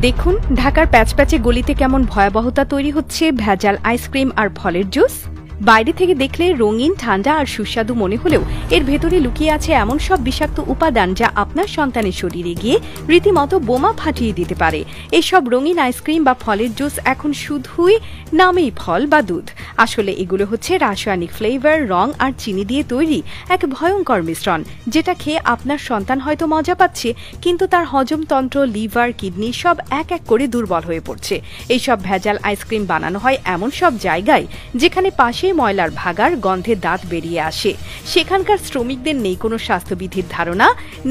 দেখুন ঢাকার প্যাচপ্যাচে গলিতে কেমন ভয়াবহতা তৈরি হচ্ছে ভেজাল আইসক্রিম আর ফলের জুস। বাইরে থেকে দেখলে রঙিন, ঠান্ডা আর সুস্বাদু মনে হলেও এর ভেতরে লুকিয়ে আছে এমন সব বিষাক্ত উপাদান যা আপনার সন্তানের শরীরে গিয়ে রীতিমতো বোমা ফাটিয়ে দিতে পারে। এসব রঙিন আইসক্রিম বা ফলের জুস এখন শুধুই নামেই ফল বা দুধ, আসলে এগুলো হচ্ছে রাসায়নিক ফ্লেভার, রং আর চিনি দিয়ে তৈরি এক ভয়ঙ্কর মিশ্রণ, যেটা খেয়ে আপনার সন্তান হয়তো মজা পাচ্ছে, কিন্তু তার হজমতন্ত্র, লিভার, কিডনি সব এক এক করে দুর্বল হয়ে পড়ছে। এইসব ভেজাল আইসক্রিম বানানো হয় এমন সব জায়গায় যেখানে পাশে ময়লার ভাগার গন্ধে দাঁত বেরিয়ে আসে। সেখানকার শ্রমিকদের নেই কোনো স্বাস্থ্যবিধির ধারণা,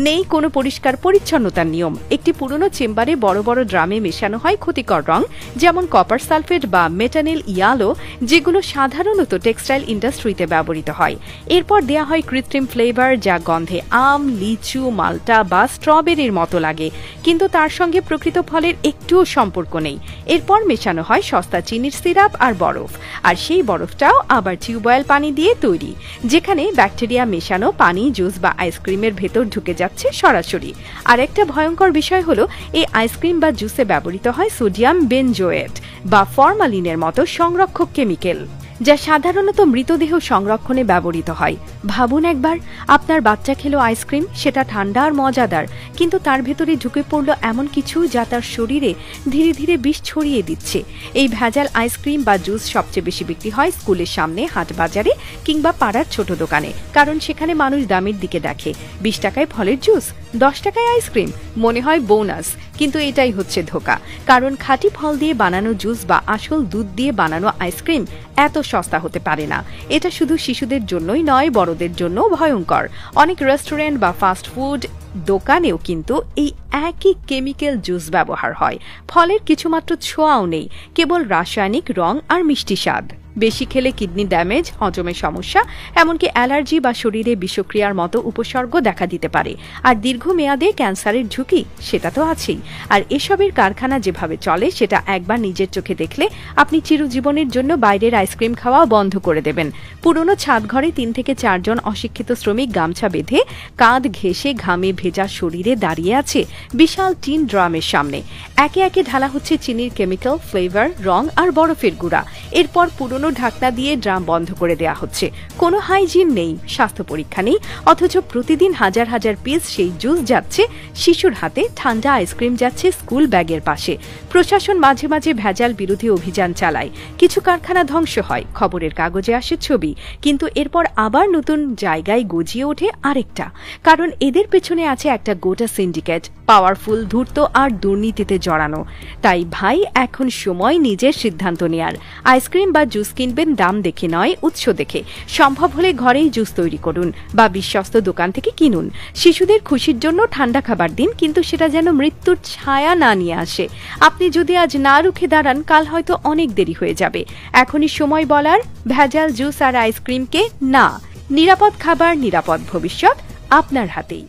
নেই কোনো পরিষ্কার পরিচ্ছন্নতার নিয়ম। একটি পুরনো চেম্বারে বড় বড় ড্রামে মেশানো হয় ক্ষতিকর রং, যেমন কপার সালফেট বা মেটানিল ইয়ালো, যেগুলো সাধারণত টেক্সটাইল ইন্ডাস্ট্রিতে ব্যবহৃত হয়। এরপর দেয়া হয় কৃত্রিম ফ্লেভার, যা গন্ধে আম, লিচু, মাল্টা বা স্ট্রবেরির মতো লাগে, কিন্তু তার সঙ্গে প্রকৃত ফলের একটুও সম্পর্ক নেই। এরপর মেশানো হয় সস্তা চিনির সিরাপ আর বরফ, আর সেই বরফটাও আবার টিউবওয়েল পানি দিয়ে তৈরি, যেখানে ব্যাকটেরিয়া মেশানো পানি, জুস বা আইসক্রিমের ভেতর ঢুকে যাচ্ছে সরাসরি। আর একটা ভয়ঙ্কর বিষয় হলো, এই আইসক্রিম বা জুসে ব্যবহৃত হয় সোডিয়াম বেনজোয়েট বা ফরমালিনের মতো সংরক্ষক কেমিক্যাল, যা সাধারণত মৃতদেহ সংরক্ষণে ব্যবহৃত হয়। ভাবুন একবার, আপনার বাচ্চা খেলো আইসক্রিম, সেটা ঠান্ডা আর মজাদার, কিন্তু তার ভেতরে ঢুকে পড়ল এমন কিছু যা তার শরীরে ধীরে ধীরে বিষ ছড়িয়ে দিচ্ছে। এই ভেজাল আইসক্রিম বা জুস সবচেয়ে বেশি বিক্রি হয় স্কুলের সামনে, হাট বাজারে কিংবা পাড়ার ছোট দোকানে, কারণ সেখানে মানুষ দামের দিকে দেখে। 20 টাকায় ফলের জুস, 10 টাকায় আইসক্রিম, মনে হয় বোনাস, কিন্তু এটাই হচ্ছে ধোঁকা। কারণ খাঁটি ফল দিয়ে বানানো জুস বা আসল দুধ দিয়ে বানানো আইসক্রিম এত সস্তা হতে পারে না। এটা শুধু শিশুদের জন্যই নয়, বড়দের জন্য ভয়ঙ্কর। অনেক রেস্টুরেন্ট বা ফাস্ট ফুড দোকানেও কিন্তু এই একই কেমিক্যাল জুস ব্যবহার হয়। ফলের কিছুমাত্র ছোঁয়াও নেই, কেবল রাসায়নিক রং আর মিষ্টি স্বাদ। বেশি খেলে কিডনি ড্যামেজ, হজমের সমস্যা, এমনকি অ্যালার্জি বা শরীরে বিষক্রিয়ার মতো উপসর্গ দেখা দিতে পারে। আর দীর্ঘমেয়াদে ক্যান্সারের ঝুঁকি সেটা তো আছেই। আর এসবের কারখানা যেভাবে চলে, সেটা একবার নিজের চোখে দেখলে আপনি চিরজীবনের জন্য বাইরের আইসক্রিম খাওয়া বন্ধ করে দেবেন। পুরনো ছাদ ঘরে 3 থেকে 4 জন অশিক্ষিত শ্রমিক গামছা বেঁধে, কাঁধ ঘেঁষে ঘামে ভেজা শরীরে দাঁড়িয়ে আছে বিশাল টিন ড্রামের সামনে। একে একে ঢালা হচ্ছে চিনির কেমিক্যাল, ফ্লেভার, রং আর বরফের গুঁড়া। এরপর পুরনো ঢাকনা দিয়ে ড্রাম বন্ধ করে দেয়া হচ্ছে। কোনো হাইজিন নেই, স্বাস্থ্য পরীক্ষা নেই, অথচ প্রতিদিন হাজার হাজার পিস সেই জুস যাচ্ছে শিশুর হাতে, ঠান্ডা আইসক্রিম যাচ্ছে স্কুল ব্যাগের পাশে। প্রশাসন মাঝে মাঝে ভেজাল বিরোধী অভিযান চালায়, কিছু কারখানা ধ্বংস হয়, খবরের কাগজে আসে ছবি, কিন্তু এরপর আবার নতুন জায়গায় গজিয়ে ওঠে আরেকটা। কারণ এদের পেছনে আছে একটা গোটা সিন্ডিকেট, পাওয়ারফুল, ধূর্ত আর দুর্নীতিতে জড়ানো। তাই ভাই, এখন সময় নিজের সিদ্ধান্ত নেয়ার। আইসক্রিম বা জুস কিনবেন দাম দেখে নয়, উৎস দেখে। সম্ভব হলে ঘরেই জুস তৈরি করুন বা বিশ্বস্ত দোকান থেকে কিনুন। শিশুদের খুশির জন্য ঠান্ডা খাবার দিন, কিন্তু সেটা যেন মৃত্যুর ছায়া না নিয়ে আসে। আপনি যদি আজ না রুখে দাঁড়ান, কাল হয়তো অনেক দেরি হয়ে যাবে। এখনই সময় বলার, ভেজাল জুস আর আইসক্রিমকে না। নিরাপদ খাবার, নিরাপদ ভবিষ্যৎ আপনার হাতেই।